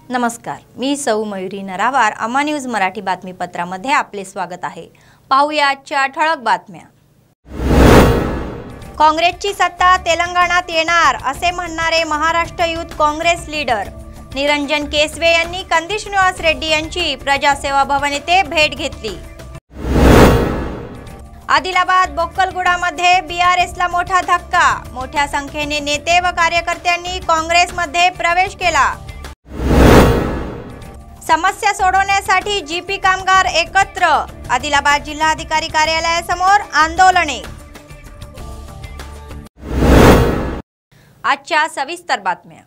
नमस्कार, मी सौ मयुरी नरावार. अम्मा न्यूज मराठी बातमीपत्रामध्ये आपले स्वागत आहे. पाहूया आजच्या ठळक बातम्या. काँग्रेसची सत्ता तेलंगणात येणार असे म्हणणारे महाराष्ट्र युथ काँग्रेस लीडर निरंजन केसवे यांनी कंदी श्रीनिवास रेड्डी यांची प्रजासेवा भवन येथे भेट घेतली. आदिलाबाद बोक्कलगुडामध्ये बीआरएसला मोठा धक्का. मोठ्या संख्येने नेते व कार्यकर्त्यांनी काँग्रेसमध्ये प्रवेश केला. समस्या सोडवण्यासाठी जीपी कामगार एकत्र. आदिलाबाद जिल्हाधिकारी कार्यालयासमोर आंदोलने. आजच्या सविस्तर बातम्या.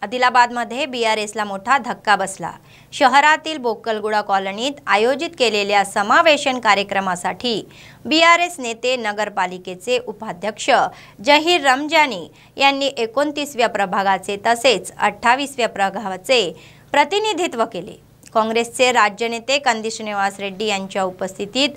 आदिलाबादमध्ये बीआरएसला मोठा धक्का बसला. शहरातील बोक्कलगुडा कॉलनीत आयोजित केलेल्या समावेशन कार्यक्रमासाठी बीआरएस नेते नगरपालिकेचे उपाध्यक्ष जहीर रमजानी यांनी 29व्या प्रभागाचे तसेच 28व्या प्रभागाचे प्रतिनिधित्व केले. काँग्रेसचे राज्य नेते कंदी श्रीनिवास रेड्डी यांच्या उपस्थितीत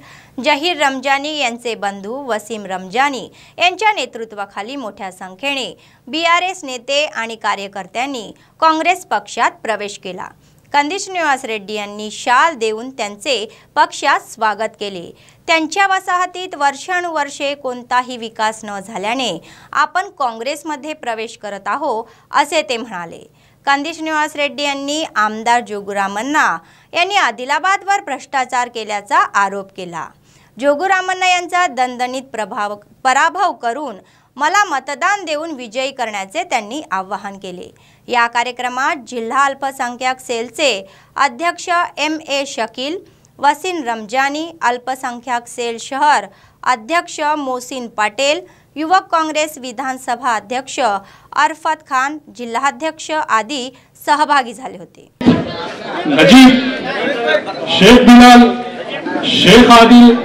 जहीर रमजानी यांचे बंधू वसीम रमजानी यांच्या नेतृत्वाखाली मोठ्या संख्येने बीआरएस नेते आणि कार्यकर्त्यांनी काँग्रेस पक्षात प्रवेश केला. कंदी श्रीनिवास रेड्डी यांनी शाल देऊन त्यांचे पक्षात स्वागत केले. त्यांच्या वसाहतीत वर्षानुवर्षे कोणताही विकास न झाल्याने आपण काँग्रेसमध्ये प्रवेश करत आहोत असे ते म्हणाले. कंदी श्रीनिवास रेड्डी यांनी आमदार जोगुरामन्ना यांनी आदिलाबादवर भ्रष्टाचार केल्याचा आरोप केला. जोगुरामन्ना यांचा दणदणीत पराभव करून मला मतदान देऊन विजयी करण्याचे त्यांनी आवाहन केले. या कार्यक्रमात जिल्हा अल्पसंख्याक सेलचे अध्यक्ष MA शकील, वसीम रमजानी, अल्पसंख्याक सेल शहर अध्यक्ष मोहसिन पटेल, युवक काँग्रेस विधानसभा अध्यक्ष अरफत खान, जिल्हाध्यक्ष आदी सहभागी झाले होते. नजीब, शेख बिलाल, शेख आदिल,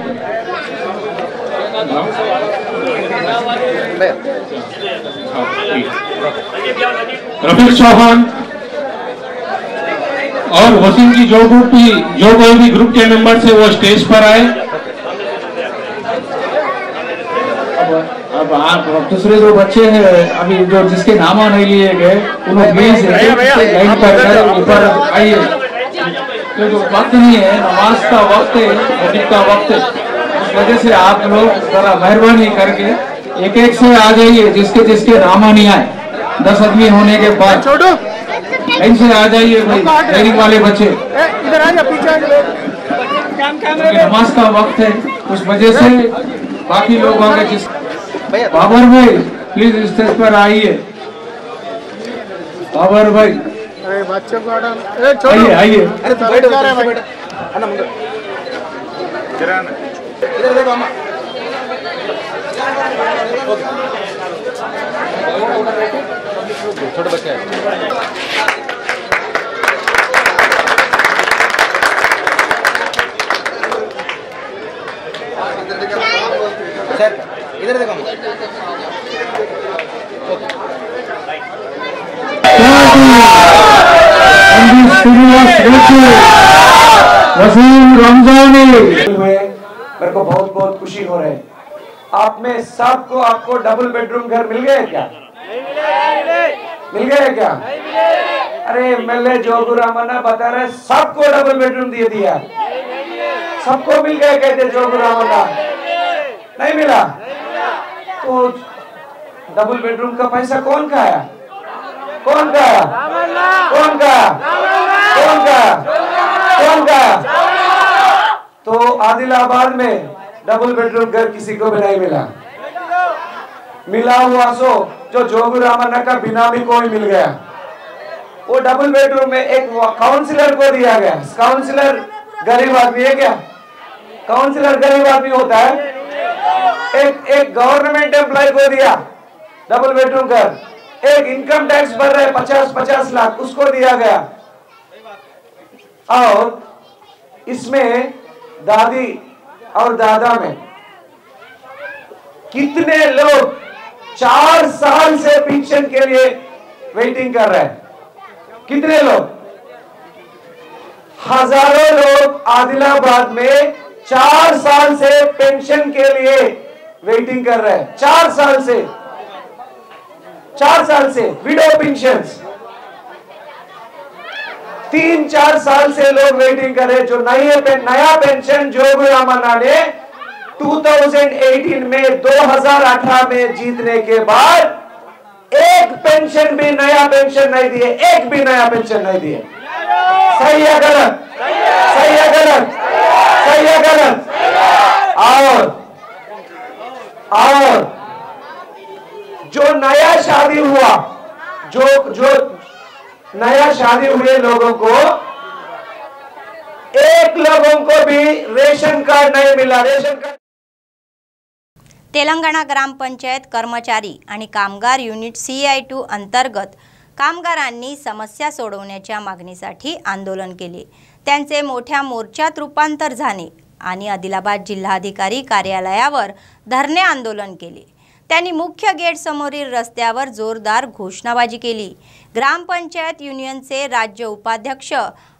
रफीक चौहान और वसीम की जो कोई भी ग्रुप के मेंबर थे वो स्टेज पर आए. अब दूसरे जो बच्चे हैं अभी जो जिसके नाम नहीं लिए गए उन्होंने प्लीज लाइन पर ऊपर आइए. जो वक्त नहीं है, नमाज का वक्त है, मस्जिद का वक्त है, उस वजह से आप लोग जरा मेहरबानी करके एक एक से आ जाइए. जिसके जिसके नाम नहीं आए 10 आदमी होने के बाद लाइन से आ जाइए. ट्रेनिंग वाले बच्चे इधर आ जाओ, पीछे नमाज का वक्त है, उस वजह से बाकी लोग आगे. जिस बाबर भाई प्लीज स्टेज पर आइए. बाबर भाई, अरे बच्चों को आइए आइए. अरे बैठ जा रहे हैं भाई, मुझे इधर देखो अम्मा. छोटे बच्चे हैं. सर इधर देखो. वसीम रमजानी, मेरे को बहुत बहुत खुशी हो रही है. आप में सबको आपको डबल बेडरूम घर मिल गए क्या? मिल गए क्या? अरे MLA जोगुरामन्ना बता रहे सबको डबल बेडरूम दे दिया. सबको मिल गए कहते जोगुरामन्ना. नहीं मिला तो डबल बेडरूम का पैसा कौन खाया? कौन खाया? कौन खाया? कौन खाया? कौन खाया? तो आदिलाबाद में डबल बेडरूम घर किसी को भी नहीं मिला. मिला हुआ सो जो जोगुरामन्ना का बिनामी को ही मिल गया. वो डबल बेडरूम में एक काउंसिलर को दिया गया. काउंसिलर गरीब आदमी है क्या? काउंसिलर गरीब आदमी होता है. एक गवर्नमेंट एम्प्लॉय को दिया डबल बेडरूम घर. एक इनकम टैक्स भर रहे 50-50 लाख उसको दिया गया. और इसमें दादी और दादा में कितने लोग 4 साल से पेंशन के लिए वेटिंग कर रहे हैं? कितने लोग? हजारों लोग आदिलाबाद में 4 साल से पेंशन के लिए वेटिंग कर रहे हैं। 4 साल से विडो पेंशन 3-4 साल से लोग वेटिंग कर रहे हैं। जो नया पेंशन जोगी रामन्ना ने 2018 में 2018 में जीतने के बाद एक पेंशन भी नया पेंशन नहीं दिए, एक भी नया पेंशन नहीं दिए। सही है गलत? सही है गलत? सही है गलत? और जो नया शादी हुआ, जो नया शादी हुए लोगों को, एक लोगों को भी रेशन कार्ड नहीं मिला। रेशन कार्ड तेलंगणा ग्रामपंचायत कर्मचारी आणि कामगार युनिट CI2 अंतर्गत कामगारांनी समस्या सोडवण्याच्या मागणीसाठी आंदोलन केले। त्यांचे मोठ्या मोर्चात रूपांतर झाले आणि आदिलाबाद जिल्हाधिकारी कार्यालयावर धरणे आंदोलन केले। त्यांनी मुख्य गेट समोरील रस्त्यावर जोरदार घोषणाबाजी केली। ग्रामपंचायत युनियनचे राज्य उपाध्यक्ष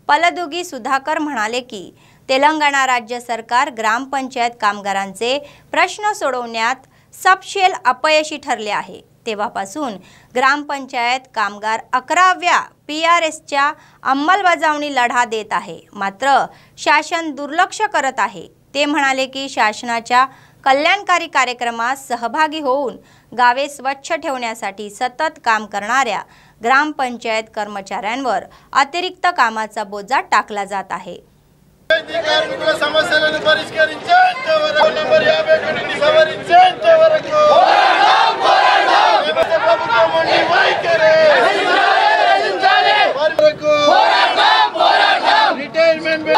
पलदुगी सुधाकर म्हणाले की तेलंगणा राज्य सरकार ग्रामपंचायत कामगारांचे प्रश्न सोडवण्यात सपशेल अपयशी ठरले आहे। तेव्हापासून ग्रामपंचायत कामगार 11व्या PRSच्या अंमलबजावणी लढा देत आहे, मात्र शासन दुर्लक्ष करत आहे। ते म्हणाले की शासनाच्या कल्याणकारी कार्यक्रमात सहभागी होऊन गावे स्वच्छ ठेवण्यासाठी सतत काम करणाऱ्या ग्रामपंचायत कर्मचाऱ्यांवर अतिरिक्त कामाचा बोजा टाकला जात आहे। కార్మికుల సమస్యలను పరిష్కరించేంత వరకు నంబర్ 51 సవరించేంత వరకు పోరాడదాం ప్రభుత్వం ఉండి వైఖరి పోరాడదాం రిటైర్మెంట్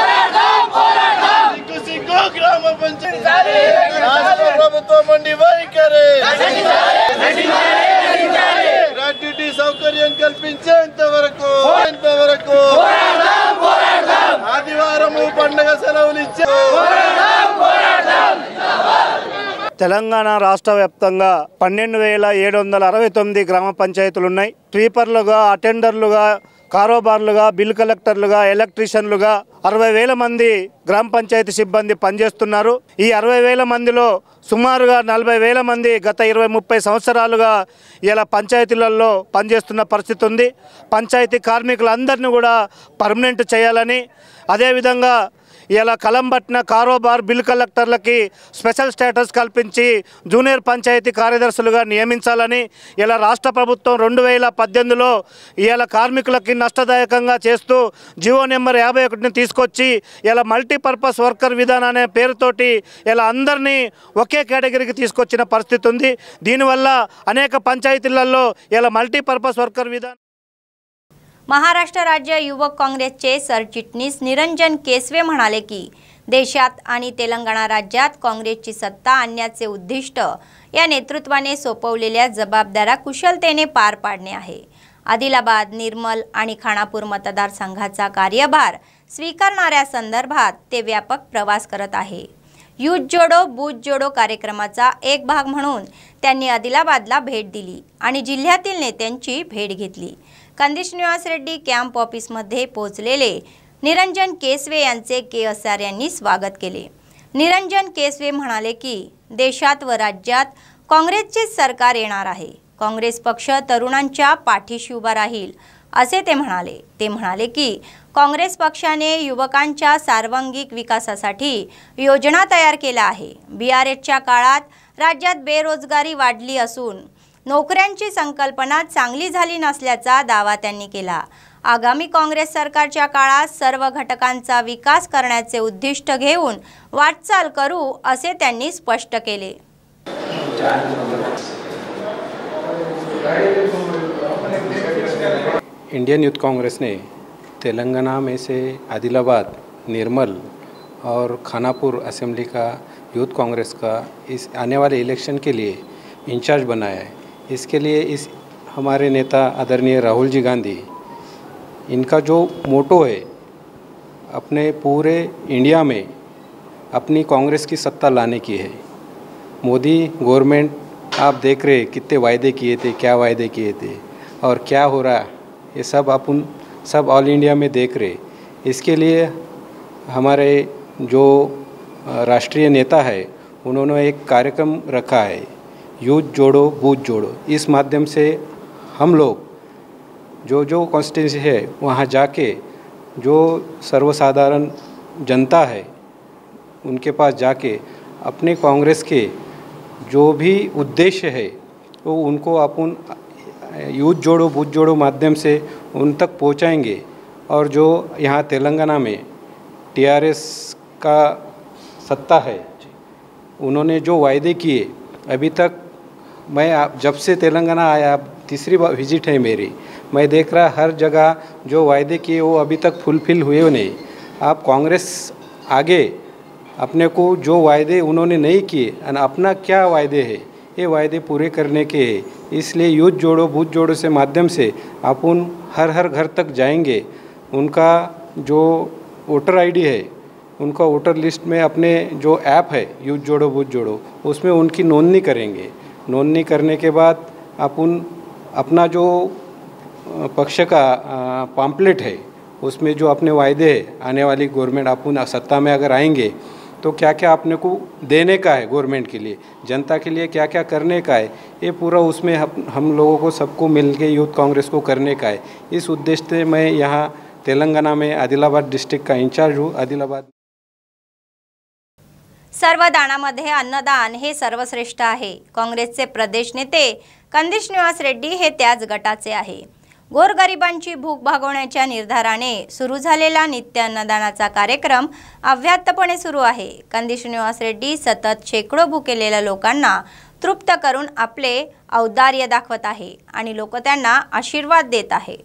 పోరాడదాం సిగ్గు గ్రామ పంచాయతీ రాష్ట్ర ప్రభుత్వం ఉండి వైఖరి గ్రాట్యుటీ సౌకర్యం కల్పించేంత వరకు ఆదివారము పండుగ సెలవులు ఇచ్చే తెలంగాణ రాష్ట్ర వ్యాప్తంగా 12,769 గ్రామ పంచాయతీలు ఉన్నాయి। స్వీపర్లుగా, అటెండర్లుగా, కారోబార్లుగా, బిల్ కలెక్టర్లుగా, ఎలక్ట్రీషియన్లుగా 60,000 మంది గ్రామ పంచాయతీ సిబ్బంది పనిచేస్తున్నారు। ఈ 60,000 మందిలో సుమారుగా 40,000 మంది గత 20-30 సంవత్సరాలుగా ఇలా పంచాయతీలలో పనిచేస్తున్న పరిస్థితి ఉంది। పంచాయతీ కార్మికులందరినీ కూడా పర్మనెంట్ చేయాలని, అదేవిధంగా ఇలా కలంబట్టిన కారోబార్ బిల్ కలెక్టర్లకి స్పెషల్ స్టేటస్ కల్పించి జూనియర్ పంచాయతీ కార్యదర్శులుగా నియమించాలని ఇలా రాష్ట్ర ప్రభుత్వం 2018లో ఇలా కార్మికులకి నష్టదాయకంగా చేస్తూ జీవో నెంబర్ 51ని తీసుకొచ్చి ఇలా మల్టీపర్పస్ వర్కర్ విధానం అనే పేరుతోటి ఇలా అందరినీ ఒకే కేటగిరీకి తీసుకొచ్చిన పరిస్థితి ఉంది। దీనివల్ల అనేక పంచాయతీలలో ఇలా మల్టీపర్పస్ వర్కర్ విధానం महाराष्ट्र राज्य युवक काँग्रेसचे सरचिटणीस निरंजन केसवे म्हणाले की देशात आणि तेलंगणा राज्यात काँग्रेसची सत्ता आणण्याचे उद्दिष्ट या नेतृत्वाने सोपवलेल्या जबाबदाऱ्या कुशलतेने पार पाडणे आहे। आदिलाबाद, निर्मल आणि खानापूर मतदारसंघाचा कार्यभार स्वीकारणाऱ्या संदर्भात ते व्यापक प्रवास करत आहे। यूथ जोडो बूथ जोडो कार्यक्रमाचा एक भाग म्हणून त्यांनी आदिलाबादला भेट दिली आणि जिल्ह्यातील नेत्यांची भेट घेतली। कंदी श्रीनिवास रेड्डी कॅम्प ऑफिसमध्ये पोहोचलेले निरंजन केसवे यांचे KSR यांनी स्वागत केले। निरंजन केसवे म्हणाले की देशात व राज्यात काँग्रेसचे सरकार येणार आहे। काँग्रेस पक्ष तरुणांच्या पाठीशी उभा राहील असे ते म्हणाले। ते म्हणाले की काँग्रेस पक्षाने युवकांच्या सर्वांगीण विकासासाठी योजना तयार केल्या आहे। BRSच्या काळात राज्यात बेरोजगारी वाढली असून नोकऱ्यांची संकल्पना चांगली झाली नसल्याचा दावा त्यांनी केला। आगामी काँग्रेस सरकारच्या काळात सर्व घटकांचा विकास करण्याचे उद्दिष्ट घेऊन वाटचाल करू असे त्यांनी स्पष्ट केले। इंडियन यूथ कांग्रेस ने तेलंगाना में से आदिलाबाद, निर्मल और खानापुर असेंबली का यूथ कांग्रेस का इस आने वाले इलेक्शन के लिए इंचार्ज बनाया है। इसके लिए इस हमारे नेता आदरणीय राहुल जी गांधी, इनका जो मोटो है अपने पूरे इंडिया में अपनी कांग्रेस की सत्ता लाने की है। मोदी गवर्नमेंट आप देख रहे कितने वायदे किए थे, क्या वायदे किए थे और क्या हो रहा है, ये सब अपन सब ऑल इंडिया में देख रहे। इसके लिए हमारे जो राष्ट्रीय नेता है उन्होंने एक कार्यक्रम रखा है, यूथ जोड़ो बूथ जोड़ो। इस माध्यम से हम लोग जो कॉन्स्टिट्यूंसी है वहाँ जाके जो सर्वसाधारण जनता है उनके पास जाके अपने कांग्रेस के जो भी उद्देश्य है वो उनको अपन यूथ जोड़ो बूथ जोड़ो माध्यम से उन तक पहुंचाएंगे। और जो यहाँ तेलंगाना में टीआरएस का सत्ता है, उन्होंने जो वायदे किए अभी तक, मैं जब से तेलंगाना आया, तीसरी बार विजिट है मेरी, मैं देख रहा हर जगह जो वायदे किए वो अभी तक फुलफिल हुए नहीं। आप कांग्रेस आगे अपने को जो वायदे उन्होंने नहीं किए और अपना क्या वायदे है ये वायदे पूरे करने के हैं। इसलिए यूथ जोड़ो बूथ जोड़ो से माध्यम से अपन हर घर तक जाएंगे। उनका जो वोटर आईडी है, उनका वोटर लिस्ट में अपने जो ऐप है यूथ जोड़ो बूथ जोड़ो, उसमें उनकी नोंदनी करेंगे। नोंदनी करने के बाद अपन अपना जो पक्ष का पम्पलेट है उसमें जो अपने वायदे है, आने वाली गवर्नमेंट अपन सत्ता में अगर आएंगे तो क्या क्या अपने को देने का है, गवर्नमेंट के लिए जनता के लिए क्या क्या करने का है, ये पूरा उसमें हम लोगों को सबको मिल के यूथ कांग्रेस को करने का है। इस उद्देश्य से मैं यहाँ तेलंगाना में आदिलाबाद डिस्ट्रिक्ट का इंचार्ज हूँ। आदिलाबाद सर्व दानामध्ये अन्नदान हे सर्वश्रेष्ठ आहे। काँग्रेसचे प्रदेश नेते कंदी श्रीनिवास रेड्डी हे त्याच गटाचे आहे। गोरगरिबांची भूक भागवण्याच्या निर्धाराने सुरू झालेला नित्य अन्नदानाचा कार्यक्रम अव्याहतपणे सुरू आहे। कंदी श्रीनिवास रेड्डी सतत शेकडो भुकेलेल्या लोकांना तृप्त करून आपले औदार्य दाखवत आहे आणि लोक त्यांना आशीर्वाद देत आहे।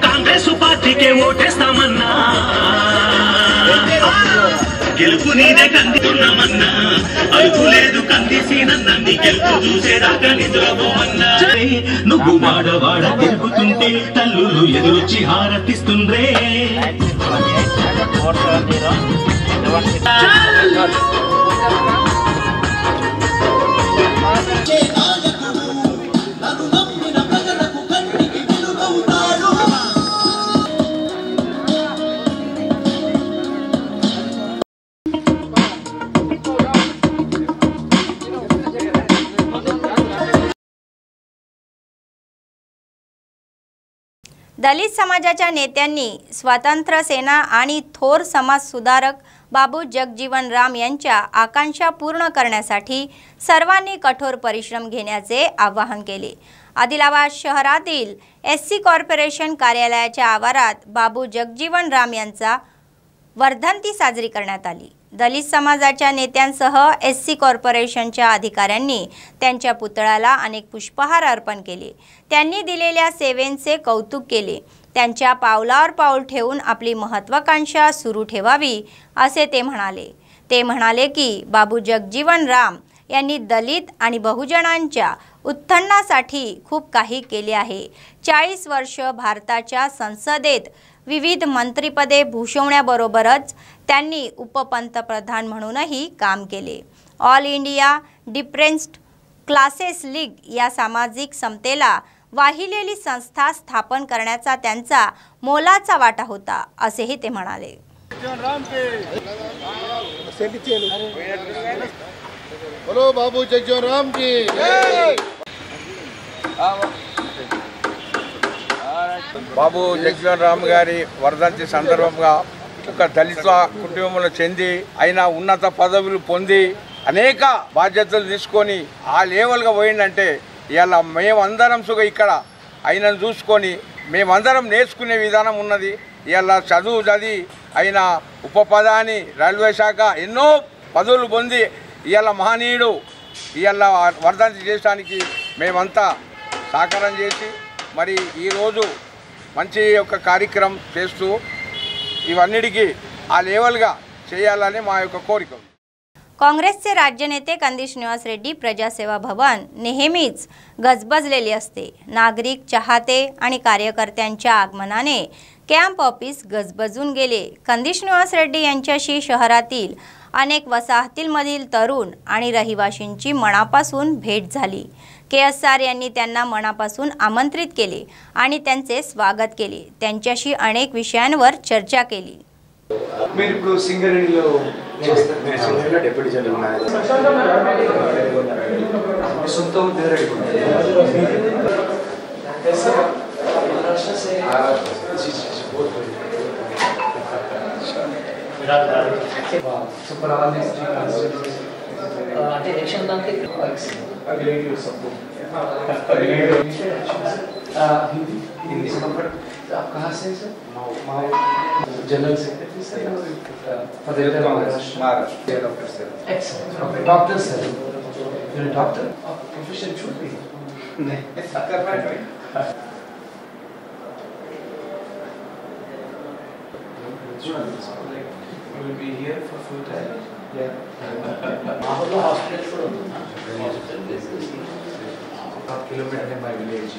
कांग्रेस पार्टी के ఓటేస్తామన్నా గెలుపు నీదే కందితున్నమన్నా అడుగులేదు కందిసినన్నంది గెలుపు చూసేదాకా నిద్రపోమన్నా నువ్వు వాడవాడ తిరుగుతుంటే తల్లులు ఎదురొచ్చి హారతిస్తుండ్రే दलित समाजाच्या नेत्यांनी स्वातंत्र्य सेना आणि थोर समाज सुधारक बाबू जगजीवन राम यांच्या आकांक्षा पूर्ण करण्यासाठी सर्वांनी कठोर परिश्रम घेण्याचे आवाहन केले। आदिलाबाद शहरातील एससी कॉर्पोरेशन कार्यालयाच्या आवारात बाबू जगजीवन राम यांचा वर्धंती साजरी करण्यात आली। दलित समाजाच्या नेत्यांसह एससी कॉर्पोरेशनच्या अधिकाऱ्यांनी त्यांच्या पुतळ्याला अनेक पुष्पहार अर्पण केले। त्यांनी दिलेल्या सेवेचे कौतुक केले। त्यांच्या पावलावर पाऊल ठेवून आपली महत्त्वाकांक्षा सुरू ठेवावी असे ते म्हणाले। ते म्हणाले की बाबू जगजीवन राम यांनी दलित आणि बहुजनांच्या उत्थानासाठी खूप काही केले आहे। 40 वर्ष भारताच्या संसदेत विविध मंत्रिपदे भूषवण्याबरोबरच त्यांनी उपपंतप्रधान म्हणूनही काम केले। All India depressed classes league या सामाजिक समतेला वाहिलेली संस्था स्थापन करण्याचा त्यांचा मोलाचा वाटा होता असेही ते म्हणाले। बोलो बाबू जगजीवन राम की బాబు జగజీవన్ రామ్ గారి వర్ధంతి సందర్భంగా ఒక దళిత కుటుంబంలో చెంది ఆయన ఉన్నత పదవులు పొంది అనేక బాధ్యతలు తీసుకొని ఆ లెవెల్గా పోయిందంటే ఇలా మేమందరం సుగా ఇక్కడ ఆయనను చూసుకొని మేమందరం నేర్చుకునే విధానం ఉన్నది. ఇలా చదువు చదివి ఆయన ఉప ప్రధాని రైల్వే శాఖ ఎన్నో పదవులు పొంది ఇలా మహనీయుడు ఇలా వర్ధంతి చేయడానికి మేమంతా సహకారం చేసి మరి ఈరోజు మంచి ఒక కార్యక్రమం చేస్తూ ఇవన్నిటికీ ఆ लेवलగా చేయాలని మా యొక్క కోరిక. काँग्रेसचे राज्य नेते कंदी श्रीनिवास रेड्डी प्रजासेवा भवन नेहमीच गजबजलेले असते. नागरिक चाहते आणि कार्यकर्त्यांच्या आगमनाने कॅम्प ऑफिस गजबजून गेले. कंदी श्रीनिवास रेड्डी यांच्याशी शहरातील अनेक वसाहतींमधील तरुण आणि रहिवाशींची मनापासून भेट झाली. KSR यांनी त्यांना मनापासून आमंत्रित केले आणि त्यांचे स्वागत केले. त्यांच्याशी अनेक विषयांवर चर्चा केली. మీరు ఇప్పుడు సింగరేణిలో చేస్తారు. నేను సింగరేణిలో డిప్యూటీ జనరల్ మేనేజర్. మీ సొంత ఉద్యోగం सुपर ऑल అంటే ఎలక్షన్ దానికి relative support Hindi Hindi support आप कहाँ से sir general secretary sir Fatehpur Maharashtra doctor sir excellent doctor sir you doctor profession छूट गई नहीं करना है you will be here for full time. Yeah. Mahalo hospital should do na. Hospital this is 5 kilometer by village.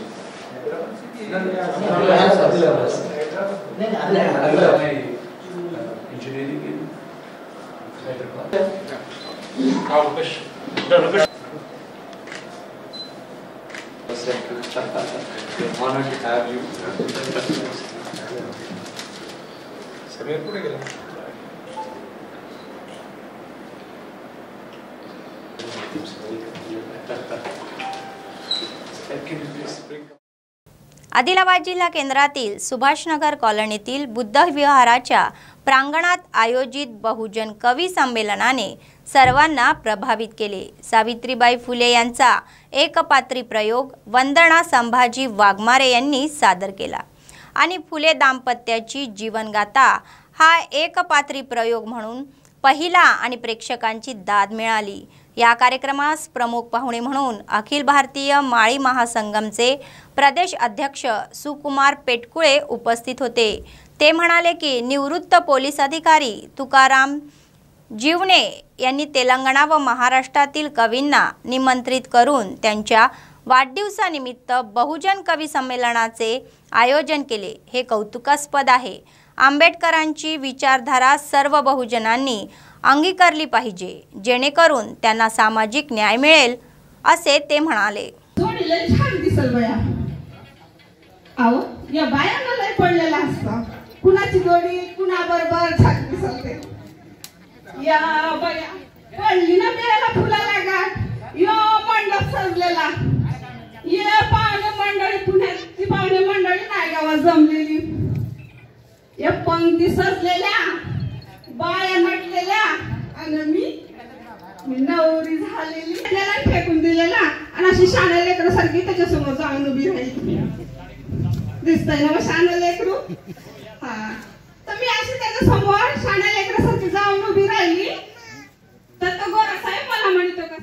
Engineering in Hyderabad. Honored to have you. Samir put it. Adilabad जिल्हा केंद्रातील सुभाषनगर कॉलनीतील बुद्ध विहाराच्या प्रांगणात आयोजित बहुजन कवी संमेलनाने सर्वांना प्रभावित केले. सावित्रीबाई फुले यांचा एकपात्री प्रयोग वंदना संभाजी वाघमारे यांनी सादर केला आणि फुले दाम्पत्याची जीवनगाथा हा एकपात्री प्रयोग म्हणून पहिला आणि प्रेक्षकांची दाद मिळाली. या कार्यक्रमास प्रमुख पाहुणे म्हणून अखिल भारतीय माळी महासंगमचे प्रदेश अध्यक्ष सुकुमार पेटकुळे उपस्थित होते. ते म्हणाले की निवृत्त पोलीस अधिकारी तुकाराम जीवने यांनी तेलंगणा व महाराष्ट्रातील कवींना निमंत्रित करून त्यांच्या वाढदिवसानिमित्त बहुजन कवी संमेलनाचे आयोजन केले. हे कौतुकास्पद आहे. आंबेडकरांची विचारधारा सर्व बहुजनांनी अंगीकारली पाहिजे जेणेकरून त्यांना सामाजिक न्याय मिळेल असे ते म्हणाले. थोडी लय छान दिसल बया. आहो या बायांना लय पडलेला असता. कुणाची जोडी कुणाबरोबर छान दिसते. या बया पडली ना बेला फुलाला गाठ. यो मंडप सजलेला. ये पाहुणे मंडळी पुण्याची पाहुणे मंडळी नायगावात जमलेली. या पंक्ती सजलेल्या बाया नटलेल्या आणि मी नवरी झालेली त्याला फेकून दिलेला आणि अशी शाणे लेकरू सारखी त्याच्या समोर जाऊन उभी राहिली. दिसतंय ना शाणे लेकरू. हा तर मी अशी त्याच्या समोर शाणे लेकरू सारखी जाऊन उभी राहिली तर तो गोरा साहेब मला म्हणतो का.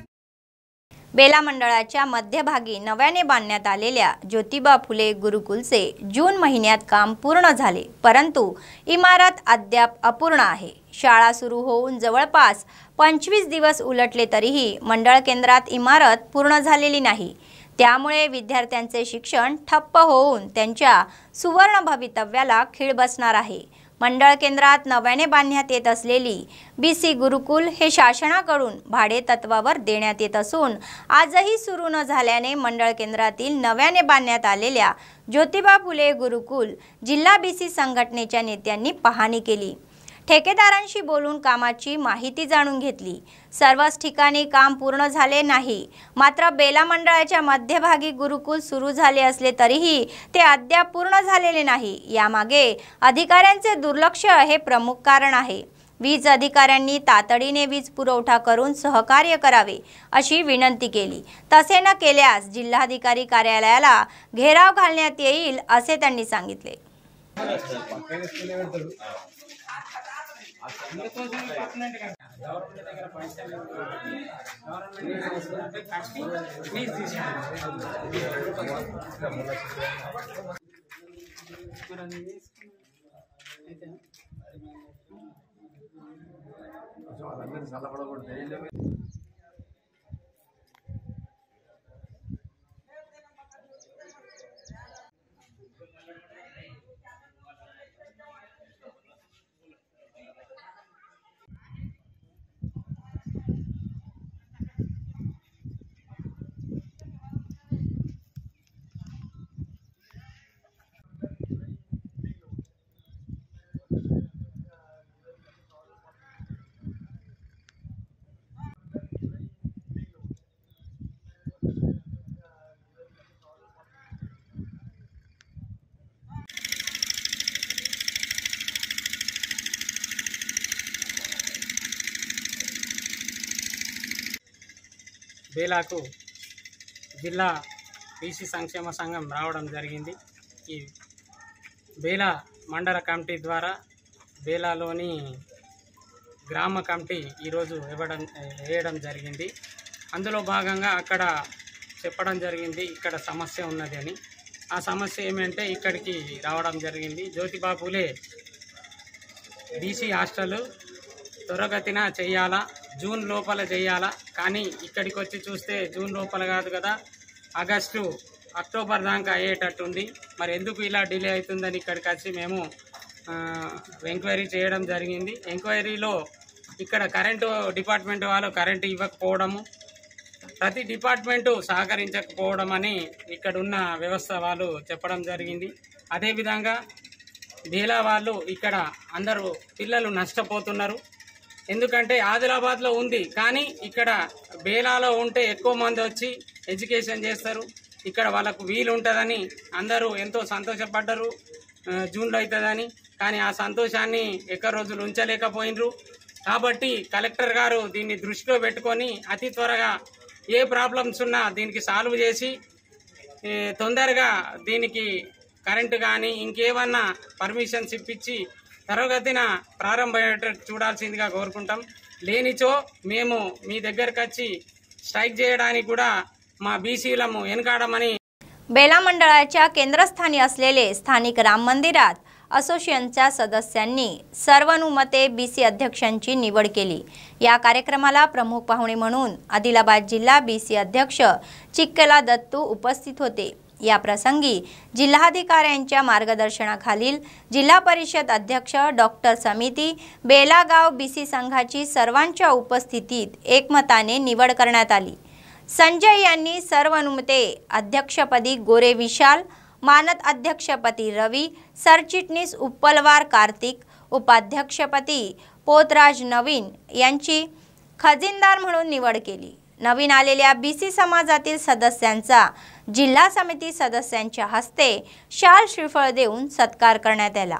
बेला मंडळाच्या मध्यभागी नव्याने बांधण्यात आलेल्या ज्योतिबा फुले गुरुकुलचे जून महिन्यात काम पूर्ण झाले, परंतु इमारत अद्याप अपूर्ण आहे. शाळा सुरू होऊन जवळपास 25 दिवस उलटले तरीही मंडळ केंद्रात इमारत पूर्ण झालेली नाही. त्यामुळे विद्यार्थ्यांचे शिक्षण ठप्प होऊन त्यांच्या सुवर्ण भवितव्याला खीळ बसणार आहे. मंडळ केंद्रात नव्याने बांधण्यात येत असलेली BC गुरुकुल हे शासनाकडून भाडे तत्वावर देण्यात येत असून आजही सुरू न झाल्याने मंडळ केंद्रातील नव्याने बांधण्यात आलेल्या ज्योतिबा फुले गुरुकुल जिल्हा BC संघटनेच्या नेत्यांनी पाहणी केली. ठेकेदारांशी बोलून कामाची माहिती जाणून घेतली। सर्वच ठिकाणी काम पूर्ण झाले नाही, मात्र बेला मंडळाच्या मध्यभागी गुरुकुल सुरू झाले असले तरीही ते अद्याप पूर्ण झालेले नाही। यामागे अधिकाऱ्यांचे दुर्लक्ष हे प्रमुख कारण आहे। वीज अधिकाऱ्यांनी तातडीने वीज पुरवठा करून सहकार्य करावे अशी विनंती केली। तसे न केल्यास जिल्हाधिकारी कार्यालयाला घेराव घालण्यात येईल असे त्यांनी सांगितले। బేలాకు జిల్లా బీసీ సంక్షేమ సంఘం రావడం జరిగింది। ఈ బేలా మండల కమిటీ ద్వారా బేలాలోని గ్రామ కమిటీ ఈరోజు వేయడం జరిగింది। అందులో భాగంగా అక్కడ చెప్పడం జరిగింది ఇక్కడ సమస్య ఉన్నది అని। ఆ సమస్య ఏమంటే ఇక్కడికి రావడం జరిగింది। జ్యోతిబా పూలే బీసీ హాస్టల్ త్వరగతిన చేయాలా, జూన్ లోపల చేయాలా, కానీ ఇక్కడికి వచ్చి చూస్తే జూన్ లోపల కాదు కదా, ఆగస్టు అక్టోబర్ దాకా అయ్యేటట్టుంది। మరి ఎందుకు ఇలా డిలే అవుతుందని ఇక్కడికి వచ్చి మేము ఎంక్వైరీ చేయడం జరిగింది। ఎంక్వైరీలో ఇక్కడ కరెంటు డిపార్ట్మెంట్ వాళ్ళు కరెంటు ఇవ్వకపోవడము, ప్రతి డిపార్ట్మెంటు సహకరించకపోవడం అని ఇక్కడ ఉన్న వ్యవస్థ వాళ్ళు చెప్పడం జరిగింది। అదేవిధంగా బేలా వాళ్ళు ఇక్కడ అందరూ పిల్లలు నష్టపోతున్నారు। ఎందుకంటే ఆదిలాబాద్లో ఉంది కానీ ఇక్కడ బేలాలో ఉంటే ఎక్కువ మంది వచ్చి ఎడ్యుకేషన్ చేస్తారు, ఇక్కడ వాళ్ళకు వీలు ఉంటుందని అందరూ ఎంతో సంతోషపడ్డారు జూన్లో అవుతుందని। కానీ ఆ సంతోషాన్ని ఎక్కువ రోజులు ఉంచలేకపోయినరు। కాబట్టి కలెక్టర్ గారు దీన్ని దృష్టిలో పెట్టుకొని అతి త్వరగా ఏ ప్రాబ్లమ్స్ ఉన్నా దీనికి సాల్వ్ చేసి తొందరగా దీనికి కరెంటు కానీ ఇంకేమన్నా పర్మిషన్స్ ఇప్పించి త్వరగతిన ప్రారంభమయ్యేటట్టు చూడాల్సిందిగా కోరుకుంటాం। లేనిచో మేము మీ దగ్గరకు వచ్చి स्ट्राइक చేయడానికి కూడా మా బీసీలము వెనకాడమని। बेला मंडळाच्या केंद्रस्थानी असलेले स्थानिक राम मंदिरात असोसिएशनच्या सदस्यांनी सर्वानुमते बीसी अध्यक्षांची निवड केली। या कार्यक्रमाला प्रमुख पाहुणे म्हणून आदिलाबाद जिल्हा बीसी अध्यक्ष चिक्केला दत्तू उपस्थित होते। या प्रसंगी जिल्हाधिकाऱ्यांच्या मार्गदर्शनाखालील जिल्हा परिषद अध्यक्ष डॉक्टर समिती बेलागाव बीसी संघाची सर्वांच्या उपस्थितीत एकमताने निवड करण्यात आली। संजय यांनी सर्वानुमते अध्यक्षपदी गोरे विशाल, मानद अध्यक्षपदी रवी, सरचिटणीस उपलवार कार्तिक, उपाध्यक्षपदी पोतराज नवीन यांची खजिनदार म्हणून निवड केली। नवीन आलेल्या बीसी समाजातील सदस्यांचा जिल्हा समिती सदस्यांच्या हस्ते शाल श्रीफळ देऊन सत्कार करण्यात आला।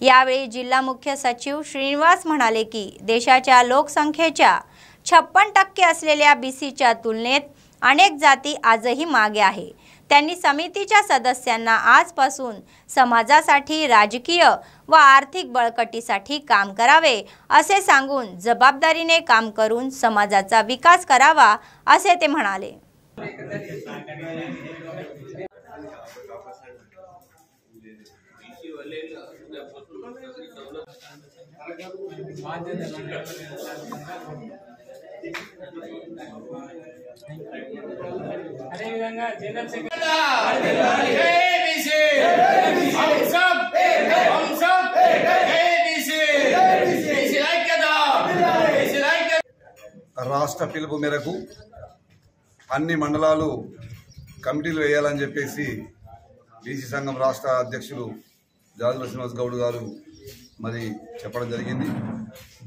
यावेळी जिल्हा मुख्य सचिव श्रीनिवास म्हणाले की देशाच्या लोकसंख्येच्या 56% असलेल्या बीसीच्या तुलनेत अनेक जाती आजही मागे आहे। त्यांनी समितीच्या सदस्यांना आजपासून समाजासाठी राजकीय व आर्थिक बळकटीसाठी काम करावे असे सांगून जबाबदारीने काम करून समाजाचा विकास करावा असे ते म्हणाले। అదేవిధంగా జనరల్ సెక్రటరీ రాష్ట్ర పిలుపు మేరకు అన్ని మండలాలు కమిటీలు వేయాలని చెప్పేసి బీసీ సంఘం రాష్ట్ర అధ్యక్షులు జాజుల శ్రీనివాస్ గౌడ్ గారు మరి చెప్పడం జరిగింది.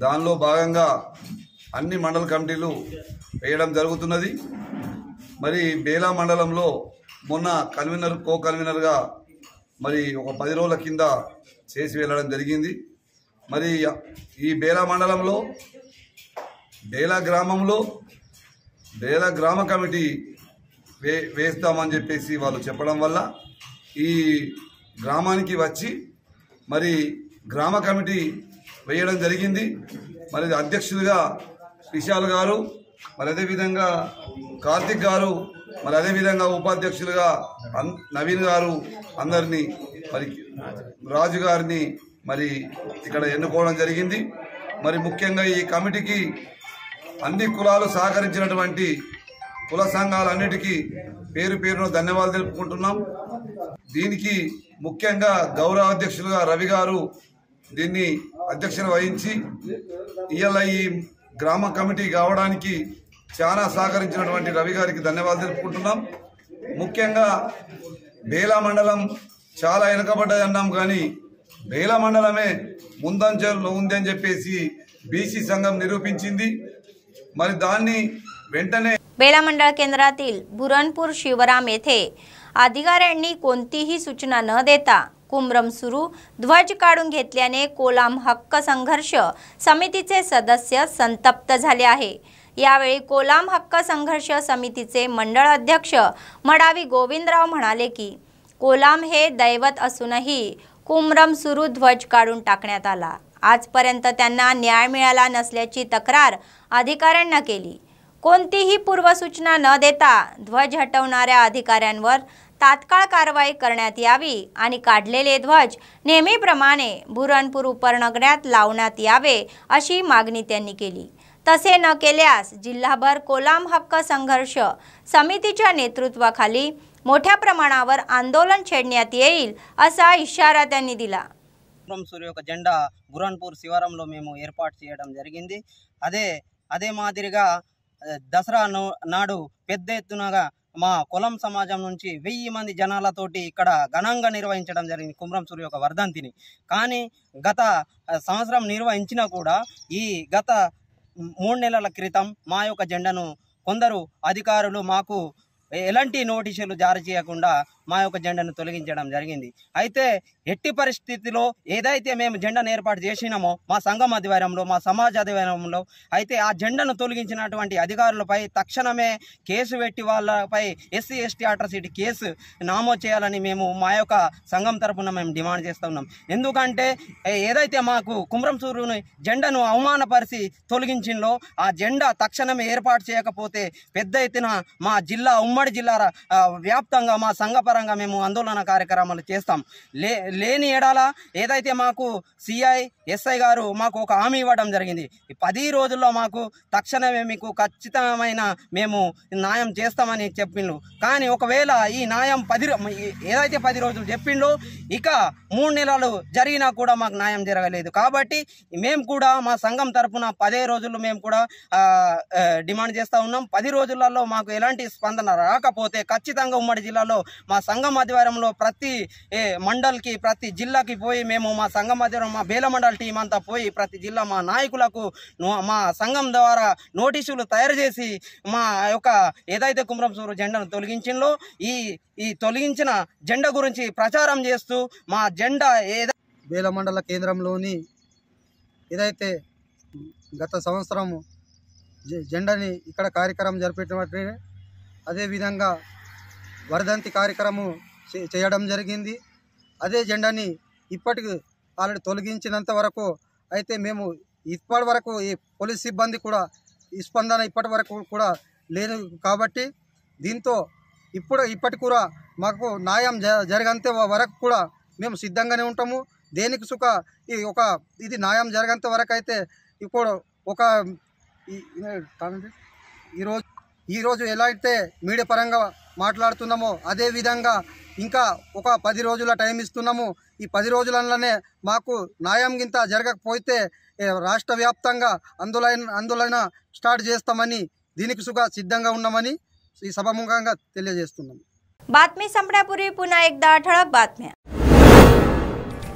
దానిలో భాగంగా అన్ని మండల కమిటీలు వేయడం జరుగుతున్నది. మరి బేలా మండలంలో మొన్న కో కన్వీనర్గా మరి ఒక 10 రోజుల కింద చేసి వెళ్ళడం జరిగింది. మరి ఈ బేలా మండలంలో బేలా గ్రామంలో బేలా గ్రామ కమిటీ వేస్తామని చెప్పేసి వాళ్ళు చెప్పడం వల్ల ఈ గ్రామానికి వచ్చి మరి గ్రామ కమిటీ వేయడం జరిగింది. మరి అధ్యక్షులుగా విశాల్ గారు, మరి అదేవిధంగా కార్తిక్ గారు, మరి అదేవిధంగా ఉపాధ్యక్షులుగా నవీన్ గారు, అందరినీ మరి రాజు గారిని మరి ఇక్కడ ఎన్నుకోవడం జరిగింది. మరి ముఖ్యంగా ఈ కమిటీకి అన్ని కులాలు సహకరించినటువంటి కుల సంఘాలన్నిటికీ పేరు పేరును ధన్యవాదాలు తెలుపుకుంటున్నాం. దీనికి ముఖ్యంగా గౌరవ అధ్యక్షులుగా రవి గారు దీన్ని అధ్యక్షత వహించి ఇవాళ ఈ గ్రామ కమిటీ కావడానికి చాలా సహకరించినటువంటి రవి గారికి ధన్యవాదాలు తెలుపుకుంటున్నాం. ముఖ్యంగా బేలా మండలం చాలా వెనుకబడ్డది అన్నాం, కానీ బేలా మండలమే ముందంజలో ఉంది అని చెప్పేసి బీसी संघम निरूपिंचिंदी. మరి దాన్ని వెంటనే बेला मंडळ केंद्रातील बुरणपूर शिवराम येथे अधिकाऱ्यांनी कोणतीही सूचना न देता कुमरम सुरू ध्वज काढून घेतल्याने कोलाम हक्क संघर्ष समितीचे सदस्य संतप्त झाले आहे. यावेळी कोलाम हक्क संघर्ष समितीचे मंडळ अध्यक्ष मडावी गोविंदराव म्हणाले की कोलाम हे दैवत असूनही कुमरम सुरू ध्वज काढून टाकण्यात आला. आजपर्यंत त्यांना न्याय मिळाला नसल्याची तक्रार अधिकाऱ्यांना केली. कोणतीही पूर्वसूचना न देता ध्वज हटवणाऱ्या अधिकाऱ्यांवर तात्काळ कारवाई करण्यात यावी आणि काढलेले ध्वज नेहमीप्रमाणे बुरणपूर उपनगरात लावण्यात यावे अशी मागणी त्यांनी केली. तसे न केल्यास जिल्हाभर कोलाम हक्क संघर्ष समितीच्या नेतृत्वाखाली मोठ्या प्रमाणावर आंदोलन छेडण्यात येईल असा इशारा त्यांनी दिला. సూర్య యొక్క జెండా బురాన్పూర్ శివారంలో మేము ఏర్పాటు చేయడం జరిగింది. అదే మాదిరిగా దసరా నాడు పెద్ద ఎత్తునగా మా కులం సమాజం నుంచి 1000 మంది జనాలతోటి ఇక్కడ ఘనంగా నిర్వహించడం జరిగింది కుమరం సూర్య యొక్క వర్ధంతిని. కానీ గత సంవత్సరం నిర్వహించినా కూడా ఈ గత 3 నెలల క్రితం మా యొక్క జెండాను కొందరు అధికారులు మాకు ఎలాంటి నోటీసులు జారీ చేయకుండా మా యొక్క జెండాను తొలగించడం జరిగింది. అయితే ఎట్టి పరిస్థితిలో ఏదైతే మేము జెండాను ఏర్పాటు చేసినామో మా సంఘం ఆధ్వర్యంలో మా సమాజ ఆధ్వర్యంలో అయితే ఆ జెండాను తొలగించినటువంటి అధికారులపై తక్షణమే కేసు పెట్టి వాళ్ళపై ఎస్సీ ఎస్టీ అట్రాసిటీ కేసు నమోదు చేయాలని మేము మా యొక్క సంఘం తరఫున మేము డిమాండ్ చేస్తూ ఉన్నాం. ఎందుకంటే ఏదైతే మాకు కుమరం సూర్యుని జెండాను అవమానపరిచి తొలగించిందో ఆ జెండా తక్షణమే ఏర్పాటు చేయకపోతే పెద్ద ఎత్తున మా జిల్లా ఉమ్మడి జిల్లా వ్యాప్తంగా మా సంఘపరంగా మేము ఆందోళన కార్యక్రమాలు చేస్తాం. లేని ఎడాల ఏదైతే మాకు సిఐ ఎస్ఐ గారు మాకు ఒక హామీ ఇవ్వడం జరిగింది. 10 రోజుల్లో మాకు తక్షణమే మీకు ఖచ్చితమైన మేము న్యాయం చేస్తామని చెప్పిండు. కానీ ఒకవేళ ఈ న్యాయం ఏదైతే 10 రోజులు చెప్పిండో ఇక 3 నెలలు జరిగినా కూడా మాకు న్యాయం జరగలేదు. కాబట్టి మేము కూడా మా సంఘం తరఫున 10 రోజులు మేము కూడా డిమాండ్ చేస్తూ ఉన్నాం. 10 రోజులలో మాకు ఎలాంటి స్పందన రాకపోతే ఖచ్చితంగా ఉమ్మడి జిల్లాలో మా సంఘం ఆధ్వర్యంలో ప్రతి మండల్కి ప్రతి జిల్లాకి పోయి మేము మా సంఘం ఆధ్వర్యం మా బేల మండల్ టీం అంతా పోయి ప్రతి జిల్లా మా నాయకులకు మా సంఘం ద్వారా నోటీసులు తయారు చేసి మా యొక్క ఏదైతే కుమరం సూర్య జెండాను తొలగించిందో ఈ తొలగించిన జెండా గురించి ప్రచారం చేస్తూ మా జెండా బేల మండల కేంద్రంలోని ఏదైతే గత సంవత్సరం జెండాని ఇక్కడ కార్యక్రమం జరిపేటటువంటి అదేవిధంగా వర్ధంతి కార్యక్రమం చేయడం జరిగింది. అదే జెండాని ఇప్పటికి ఆల్రెడీ తొలగించినంత వరకు అయితే మేము ఇప్పటి వరకు ఈ పోలీస్ సిబ్బంది కూడా ఈ స్పందన ఇప్పటి వరకు కూడా లేదు. కాబట్టి దీంతో ఇప్పటి కూడా మాకు న్యాయం జరగంతే వరకు కూడా మేము సిద్ధంగానే ఉంటాము. దేనికి సుఖ ఇది న్యాయం జరగంత వరకు అయితే ఇప్పుడు ఈరోజు ఎలా అయితే మీడియా పరంగా మాట్లాడుతున్నామో అదే విధంగా ఇంకా ఒక 10 రోజుల టైం ఇస్తున్నాము. ఈ 10 రోజులలోనే మాకు న్యాయం గింత జరగకపోతే రాష్ట్ర వ్యాప్తంగా ఆందోళన స్టార్ట్ చేస్తామని దీనికి సుగా సిద్ధంగా ఉన్నామని ఈ సభాముఖంగా తెలియజేస్తున్నాము. बातमी संपण्यापूर्वी पुन्हा एकदा ठळक बातम्या.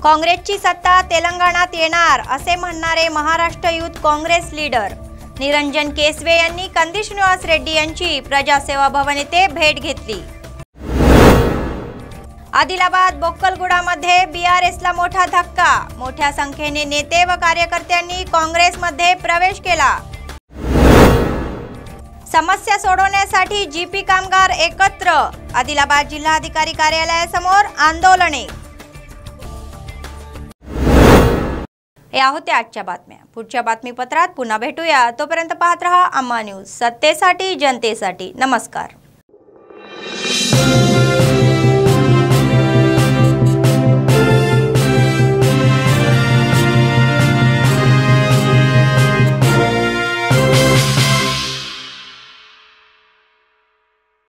काँग्रेसची सत्ता तेलंगणात येणार असे म्हणणारे महाराष्ट्र युथ काँग्रेस लीडर निरंजन केसवे यांनी कंदी श्रीनिवास रेड्डी यांची प्रजासेवा भवन येथे भेट घेतली। आदिलाबाद बोक्कलगुडामध्ये बीआरएसला मोठा धक्का, मोठ्या संख्येने नेते व कार्यकर्त्यांनी काँग्रेसमध्ये प्रवेश केला। समस्या सोडवण्यासाठी जीपी कामगार एकत्र, आदिलाबाद जिल्हाधिकारी कार्यालयासमोर आंदोलने। या होत्या आजच्या बातम्या। पुढच्या बातमीपत्रात पुन्हा भेटूया, तोपर्यंत पाहत रहा अम्मा न्यूज, सत्तेसाठी जनतेसाठी। नमस्कार।